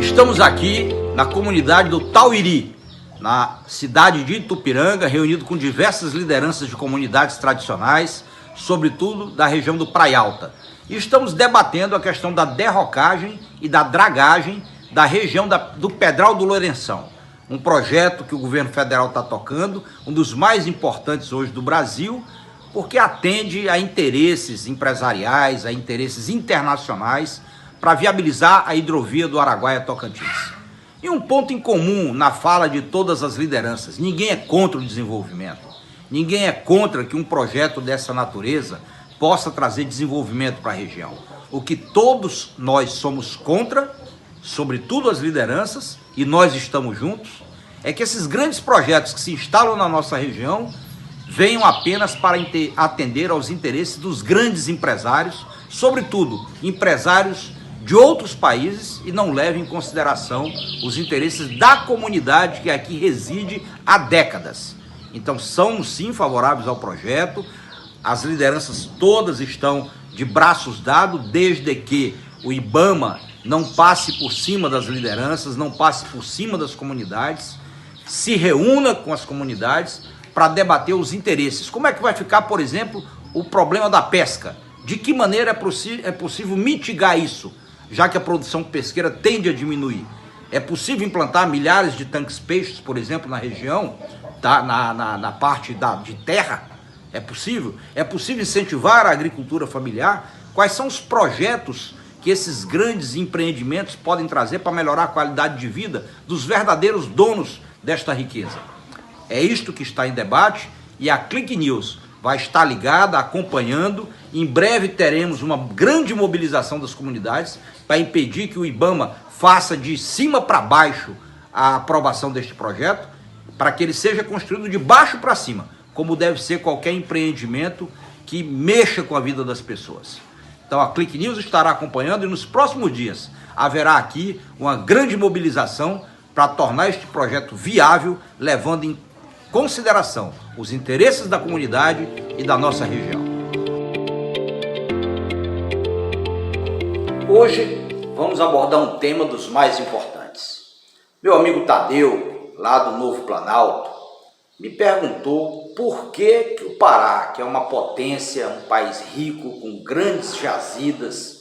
Estamos aqui na comunidade do Tauiri, na cidade de Itupiranga, reunido com diversas lideranças de comunidades tradicionais, sobretudo da região do Praia Alta. E estamos debatendo a questão da derrocagem e da dragagem da região do Pedral do Lourenção. Um projeto que o governo federal está tocando, um dos mais importantes hoje do Brasil, porque atende a interesses empresariais, a interesses internacionais, para viabilizar a hidrovia do Araguaia-Tocantins. E um ponto em comum na fala de todas as lideranças: ninguém é contra o desenvolvimento, ninguém é contra que um projeto dessa natureza possa trazer desenvolvimento para a região. O que todos nós somos contra, sobretudo as lideranças, e nós estamos juntos, é que esses grandes projetos que se instalam na nossa região venham apenas para atender aos interesses dos grandes empresários, sobretudo empresários de outros países, e não levem em consideração os interesses da comunidade que aqui reside há décadas. Então somos sim favoráveis ao projeto, as lideranças todas estão de braços dados, desde que o IBAMA não passe por cima das lideranças, não passe por cima das comunidades, se reúna com as comunidades para debater os interesses. Como é que vai ficar, por exemplo, o problema da pesca? De que maneira é possível mitigar isso, já que a produção pesqueira tende a diminuir? É possível implantar milhares de tanques peixes, por exemplo, na região, na parte de terra? É possível? É possível incentivar a agricultura familiar? Quais são os projetos que esses grandes empreendimentos podem trazer para melhorar a qualidade de vida dos verdadeiros donos desta riqueza? É isto que está em debate, e a Click News vai estar ligada, acompanhando. Em breve teremos uma grande mobilização das comunidades para impedir que o IBAMA faça de cima para baixo a aprovação deste projeto, para que ele seja construído de baixo para cima, como deve ser qualquer empreendimento que mexa com a vida das pessoas. Então a Click News estará acompanhando, e nos próximos dias haverá aqui uma grande mobilização para tornar este projeto viável, levando em consideração os interesses da comunidade e da nossa região. Hoje vamos abordar um tema dos mais importantes. Meu amigo Tadeu, lá do Novo Planalto, me perguntou por que o Pará, que é uma potência, um país rico, com grandes jazidas,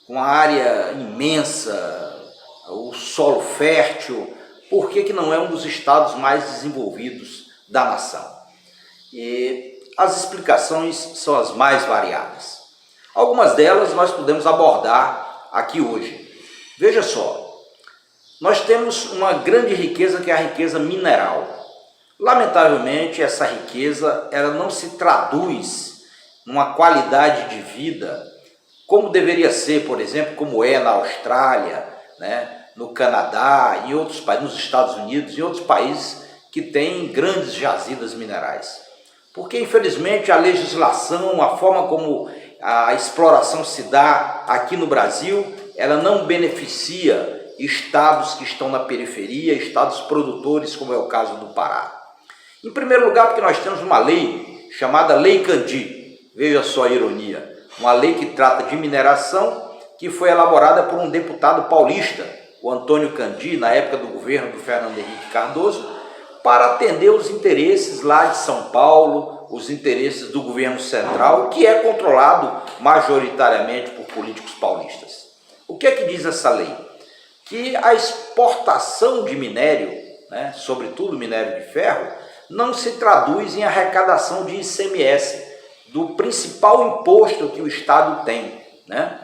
com uma área imensa, o solo fértil, por que não é um dos estados mais desenvolvidos da nação? E as explicações são as mais variadas. Algumas delas nós podemos abordar aqui hoje. Veja só, nós temos uma grande riqueza, que é a riqueza mineral. Lamentavelmente, essa riqueza ela não se traduz numa qualidade de vida como deveria ser, por exemplo, como é na Austrália, né, no Canadá, em outros países, nos Estados Unidos, em outros países que têm grandes jazidas minerais. Porque, infelizmente, a legislação, a forma como a exploração se dá aqui no Brasil, ela não beneficia estados que estão na periferia, estados produtores, como é o caso do Pará. Em primeiro lugar, porque nós temos uma lei chamada Lei Candi, veja só a ironia, uma lei que trata de mineração, que foi elaborada por um deputado paulista, o Antônio Candi, na época do governo do Fernando Henrique Cardoso, para atender os interesses lá de São Paulo, os interesses do governo central, que é controlado majoritariamente por políticos paulistas. O que é que diz essa lei? Que a exportação de minério, né, sobretudo minério de ferro, não se traduz em arrecadação de ICMS, do principal imposto que o Estado tem, né?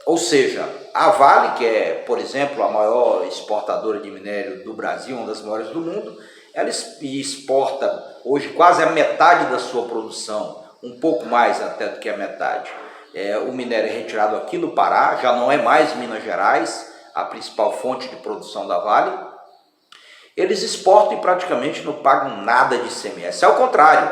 Ou seja, a Vale, que é, por exemplo, a maior exportadora de minério do Brasil, uma das maiores do mundo, ela exporta hoje quase a metade da sua produção, um pouco mais até do que a metade. O minério é retirado aqui no Pará, já não é mais Minas Gerais, a principal fonte de produção da Vale. Eles exportam e praticamente não pagam nada de ICMS. Ao contrário,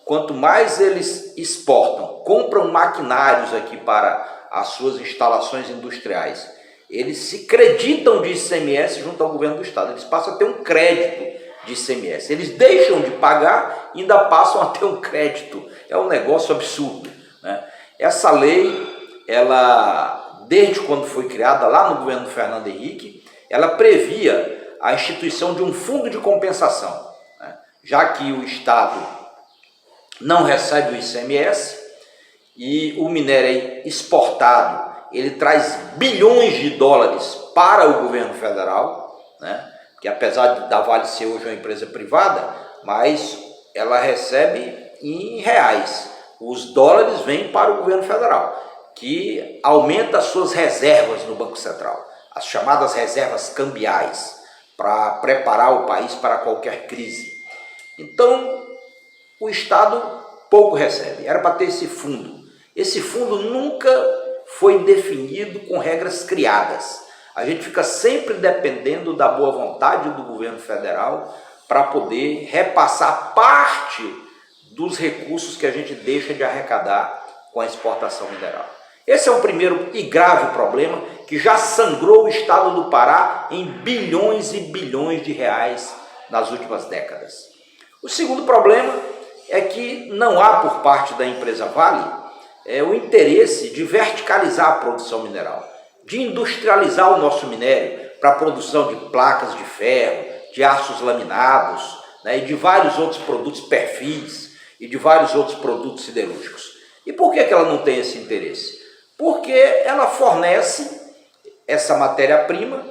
quanto mais eles exportam, compram maquinários aqui para as suas instalações industriais, eles se creditam de ICMS junto ao governo do estado, eles passam a ter um crédito de ICMS, eles deixam de pagar e ainda passam a ter um crédito. É um negócio absurdo, né? Essa lei, ela desde quando foi criada lá no governo Fernando Henrique, ela previa a instituição de um fundo de compensação, né? Já que o Estado não recebe o ICMS e o minério é exportado, ele traz bilhões de dólares para o governo federal, né? Que apesar da Vale ser hoje uma empresa privada, mas ela recebe em reais. Os dólares vêm para o governo federal, que aumenta as suas reservas no Banco Central, as chamadas reservas cambiais, para preparar o país para qualquer crise. Então, o Estado pouco recebe, era para ter esse fundo. Esse fundo nunca foi definido com regras criadas. A gente fica sempre dependendo da boa vontade do governo federal para poder repassar parte dos recursos que a gente deixa de arrecadar com a exportação mineral. Esse é um primeiro e grave problema que já sangrou o estado do Pará em bilhões e bilhões de reais nas últimas décadas. O segundo problema é que não há por parte da empresa Vale o interesse de verticalizar a produção mineral, de industrializar o nosso minério para a produção de placas de ferro, de aços laminados, né, e de vários outros produtos perfis e de vários outros produtos siderúrgicos. E por que ela não tem esse interesse? Porque ela fornece essa matéria-prima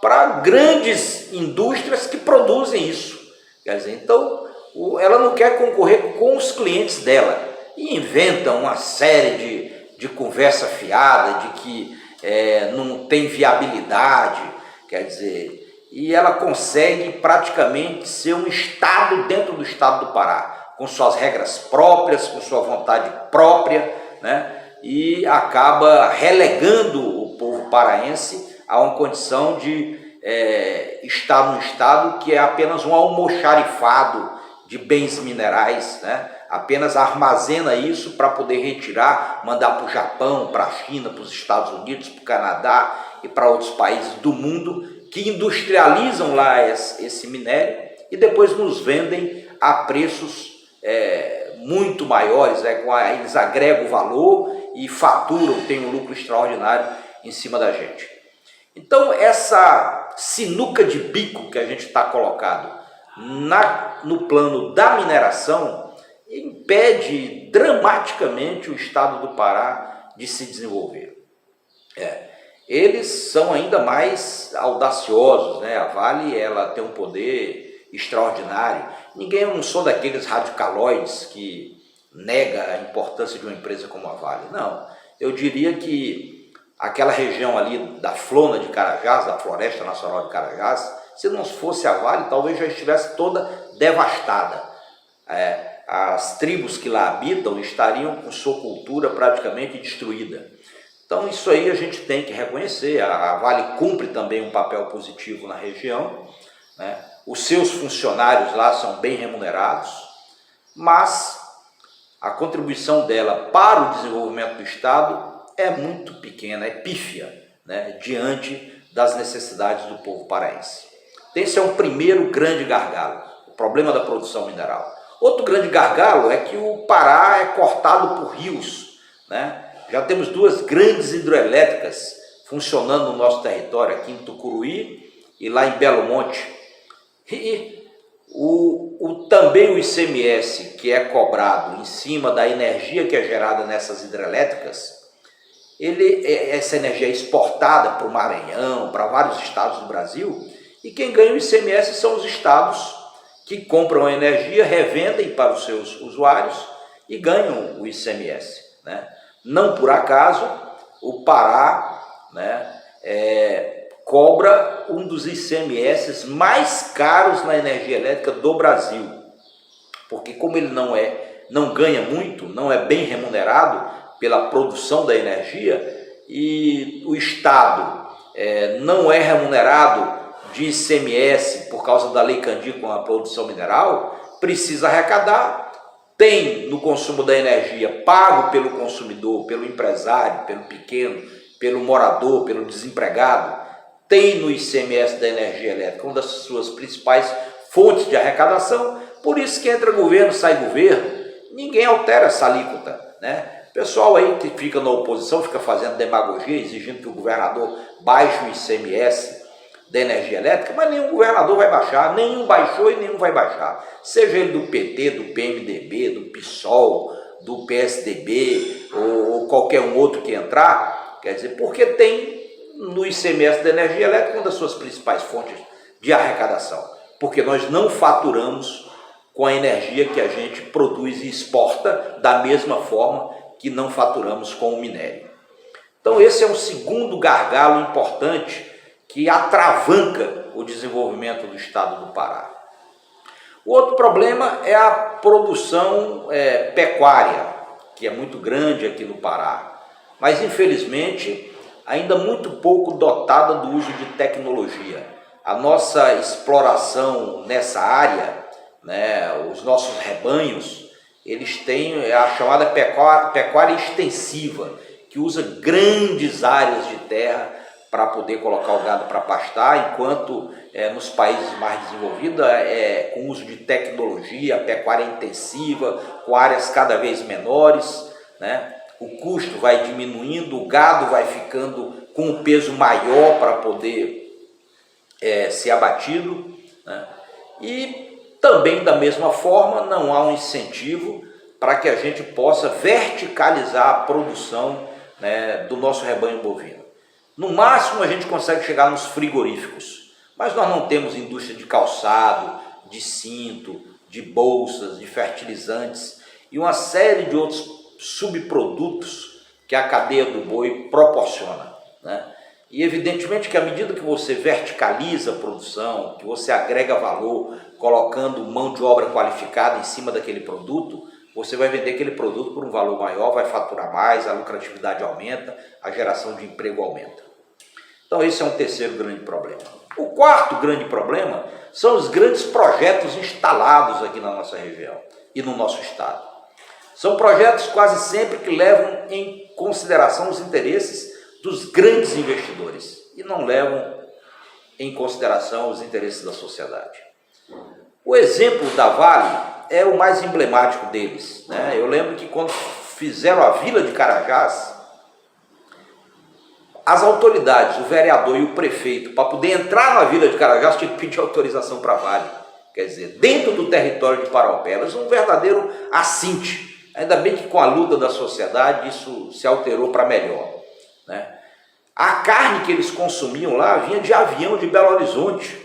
para grandes indústrias que produzem isso. Quer dizer, então, ela não quer concorrer com os clientes dela e inventa uma série de conversa fiada, de que não tem viabilidade, quer dizer, e ela consegue praticamente ser um estado dentro do estado do Pará, com suas regras próprias, com sua vontade própria, né? E acaba relegando o povo paraense a uma condição de estar num estado que é apenas um almoxarifado de bens minerais, né? Apenas armazena isso para poder retirar, mandar para o Japão, para a China, para os Estados Unidos, para o Canadá e para outros países do mundo que industrializam lá esse minério e depois nos vendem a preços muito maiores, né? Eles agregam o valor e faturam, tem um lucro extraordinário em cima da gente. Então essa sinuca de bico que a gente está colocado no plano da mineração impede dramaticamente o estado do Pará de se desenvolver. Eles são ainda mais audaciosos, né? A Vale, ela tem um poder extraordinário. Eu não sou daqueles radicaloides que nega a importância de uma empresa como a Vale. Não, eu diria que aquela região ali da Flona de Carajás, da Floresta Nacional de Carajás, se não fosse a Vale, talvez já estivesse toda devastada. As tribos que lá habitam estariam com sua cultura praticamente destruída. Então isso aí a gente tem que reconhecer. A Vale cumpre também um papel positivo na região, né? Os seus funcionários lá são bem remunerados, mas a contribuição dela para o desenvolvimento do estado é muito pequena, é pífia, né? Diante das necessidades do povo paraense. Esse é um primeiro grande gargalo, o problema da produção mineral. Outro grande gargalo é que o Pará é cortado por rios, né? Já temos duas grandes hidrelétricas funcionando no nosso território, aqui em Tucuruí e lá em Belo Monte. E também o ICMS, que é cobrado em cima da energia que é gerada nessas hidrelétricas, essa energia é exportada para o Maranhão, para vários estados do Brasil, e quem ganha o ICMS são os estados que compram a energia, revendem para os seus usuários e ganham o ICMS, né? Não por acaso, o Pará, né, cobra um dos ICMS mais caros na energia elétrica do Brasil, porque como ele não ganha muito, não é bem remunerado pela produção da energia, e o Estado não é remunerado de ICMS por causa da Lei Candir com a produção mineral, precisa arrecadar, tem no consumo da energia pago pelo consumidor, pelo empresário, pelo pequeno, pelo morador, pelo desempregado, tem no ICMS da energia elétrica, uma das suas principais fontes de arrecadação. Por isso que entra governo, sai governo, ninguém altera essa alíquota, né? Pessoal aí que fica na oposição, fica fazendo demagogia, exigindo que o governador baixe o ICMS da energia elétrica, mas nenhum governador vai baixar, nenhum baixou e nenhum vai baixar. Seja ele do PT, do PMDB, do PSOL, do PSDB ou qualquer um outro que entrar, quer dizer, porque tem no ICMS da energia elétrica uma das suas principais fontes de arrecadação, porque nós não faturamos com a energia que a gente produz e exporta da mesma forma que não faturamos com o minério. Então esse é um segundo gargalo importante que atravanca o desenvolvimento do estado do Pará. O outro problema é a produção pecuária, que é muito grande aqui no Pará, mas infelizmente ainda muito pouco dotada do uso de tecnologia. A nossa exploração nessa área, os nossos rebanhos, eles têm a chamada pecuária extensiva, que usa grandes áreas de terra para poder colocar o gado para pastar, enquanto nos países mais desenvolvidos com uso de tecnologia, pecuária intensiva, com áreas cada vez menores, o custo vai diminuindo, o gado vai ficando com um peso maior para poder ser abatido, e também da mesma forma não há um incentivo para que a gente possa verticalizar a produção do nosso rebanho bovino. No máximo a gente consegue chegar nos frigoríficos, mas nós não temos indústria de calçado, de cinto, de bolsas, de fertilizantes e uma série de outros subprodutos que a cadeia do boi proporciona. E evidentemente que à medida que você verticaliza a produção, que você agrega valor, colocando mão de obra qualificada em cima daquele produto, você vai vender aquele produto por um valor maior, vai faturar mais, a lucratividade aumenta, a geração de emprego aumenta. Então esse é um terceiro grande problema. O quarto grande problema são os grandes projetos instalados aqui na nossa região e no nosso estado. São projetos quase sempre que levam em consideração os interesses dos grandes investidores e não levam em consideração os interesses da sociedade. O exemplo da Vale é o mais emblemático deles. Eu lembro que quando fizeram a Vila de Carajás, as autoridades, o vereador e o prefeito, para poder entrar na Vila de Carajás, tinham que pedir autorização para a Vale. Quer dizer, dentro do território de Paraupebas, um verdadeiro assinte. Ainda bem que com a luta da sociedade isso se alterou para melhor. A carne que eles consumiam lá vinha de avião de Belo Horizonte.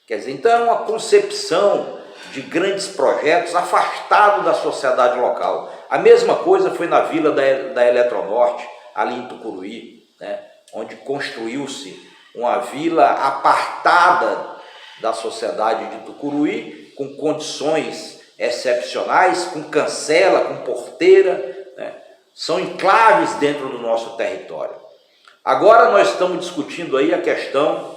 Quer dizer, então é uma concepção de grandes projetos afastado da sociedade local. A mesma coisa foi na Vila da Eletronorte, ali em Tucuruí, onde construiu-se uma vila apartada da sociedade de Tucuruí, com condições excepcionais, com cancela, com porteira, são enclaves dentro do nosso território. Agora nós estamos discutindo aí a questão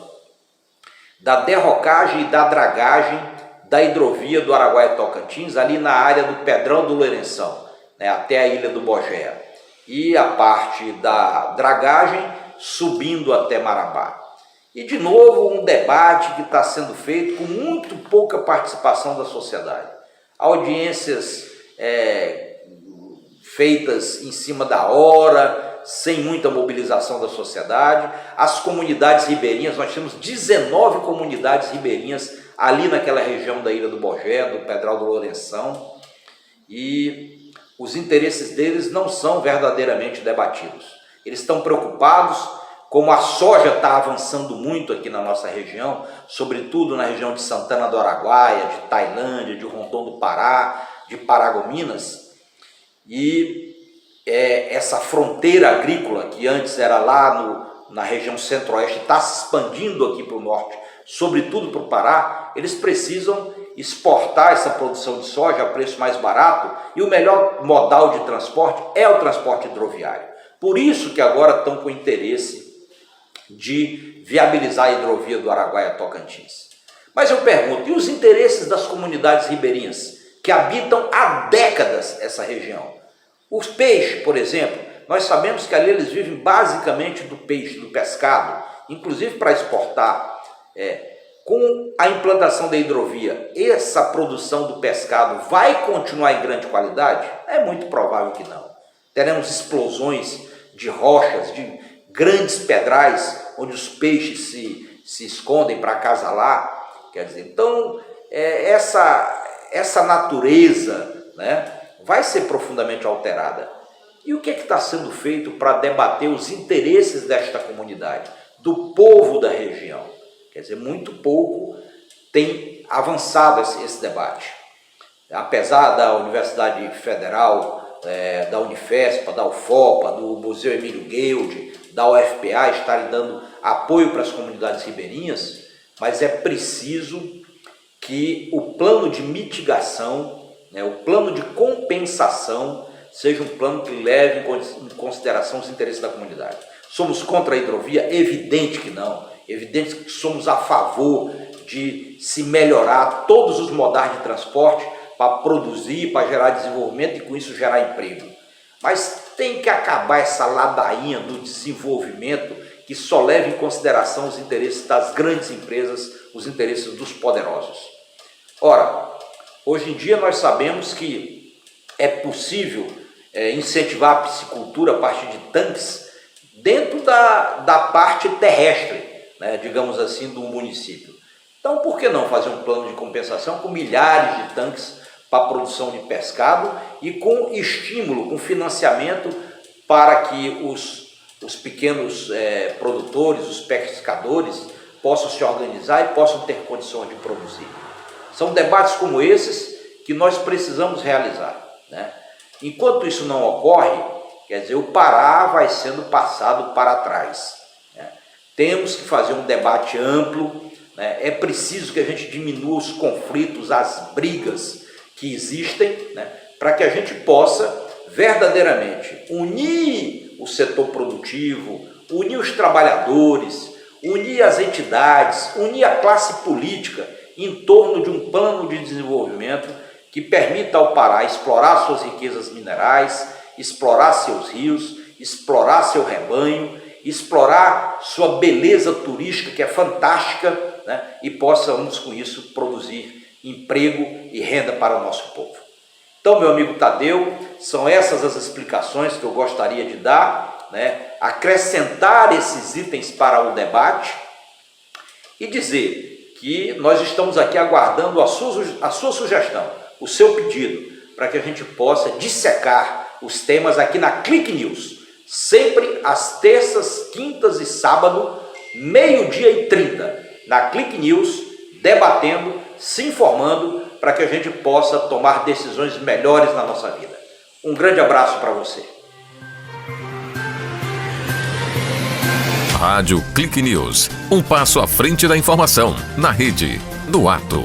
da derrocagem e da dragagem da hidrovia do Araguaia-Tocantins, ali na área do Pedrão do Lourenção, até a Ilha do Bogéa, e a parte da dragagem subindo até Marabá. E de novo um debate que está sendo feito com muito pouca participação da sociedade. Audiências feitas em cima da hora, sem muita mobilização da sociedade. As comunidades ribeirinhas, nós temos 19 comunidades ribeirinhas ali naquela região da Ilha do Bogé, do Pedral do Lourenção, e os interesses deles não são verdadeiramente debatidos. Eles estão preocupados, como a soja está avançando muito aqui na nossa região, sobretudo na região de Santana do Araguaia, de Tailândia, de Rondon do Pará, de Paragominas, e essa fronteira agrícola que antes era lá na região centro-oeste está se expandindo aqui para o norte, sobretudo para o Pará. Eles precisam exportar essa produção de soja a preço mais barato e o melhor modal de transporte é o transporte hidroviário. Por isso que agora estão com interesse de viabilizar a hidrovia do Araguaia-Tocantins. Mas eu pergunto, e os interesses das comunidades ribeirinhas que habitam há décadas essa região? Os peixes, por exemplo, nós sabemos que ali eles vivem basicamente do peixe, do pescado, inclusive para exportar. Com a implantação da hidrovia, essa produção do pescado vai continuar em grande qualidade? É muito provável que não. teremos explosões de rochas, de grandes pedrais, onde os peixes se escondem para acasalar. Quer dizer, então, essa natureza, né, vai ser profundamente alterada. E o que está sendo feito para debater os interesses desta comunidade, do povo da região? Quer dizer, muito pouco tem avançado esse debate. Apesar da Universidade Federal, da Unifespa, da UFOPA, do Museu Emílio Guild, da UFPA estarem dando apoio para as comunidades ribeirinhas, mas é preciso que o plano de mitigação, né, o plano de compensação, seja um plano que leve em consideração os interesses da comunidade. Somos contra a hidrovia? Evidente que não. Evidente que somos a favor de se melhorar todos os modais de transporte para produzir, para gerar desenvolvimento e com isso gerar emprego. Mas tem que acabar essa ladainha do desenvolvimento que só leva em consideração os interesses das grandes empresas, os interesses dos poderosos. Ora, hoje em dia nós sabemos que é possível incentivar a piscicultura a partir de tanques dentro da parte terrestre, né, digamos assim, do município. Então, por que não fazer um plano de compensação com milhares de tanques para a produção de pescado e com estímulo, com financiamento para que os pequenos produtores, os pescadores, possam se organizar e possam ter condições de produzir. São debates como esses que nós precisamos realizar, né? Enquanto isso não ocorre, quer dizer, o Pará vai sendo passado para trás, né? Temos que fazer um debate amplo, né? É preciso que a gente diminua os conflitos, as brigas que existem, né? Para que a gente possa verdadeiramente unir o setor produtivo, unir os trabalhadores, unir as entidades, unir a classe política em torno de um plano de desenvolvimento que permita ao Pará explorar suas riquezas minerais, explorar seus rios, explorar seu rebanho, explorar sua beleza turística, que é fantástica, né? E possamos com isso produzir emprego e renda para o nosso povo. Então, meu amigo Tadeu, são essas as explicações que eu gostaria de dar, né? Acrescentar esses itens para o debate e dizer que nós estamos aqui aguardando a sua sugestão, o seu pedido, para que a gente possa dissecar os temas aqui na Clique News, sempre às terças, quintas e sábado, 12h30, na Clique News, debatendo, se informando, para que a gente possa tomar decisões melhores na nossa vida. Um grande abraço para você. Rádio Clique News, um passo à frente da informação, na rede, no ato.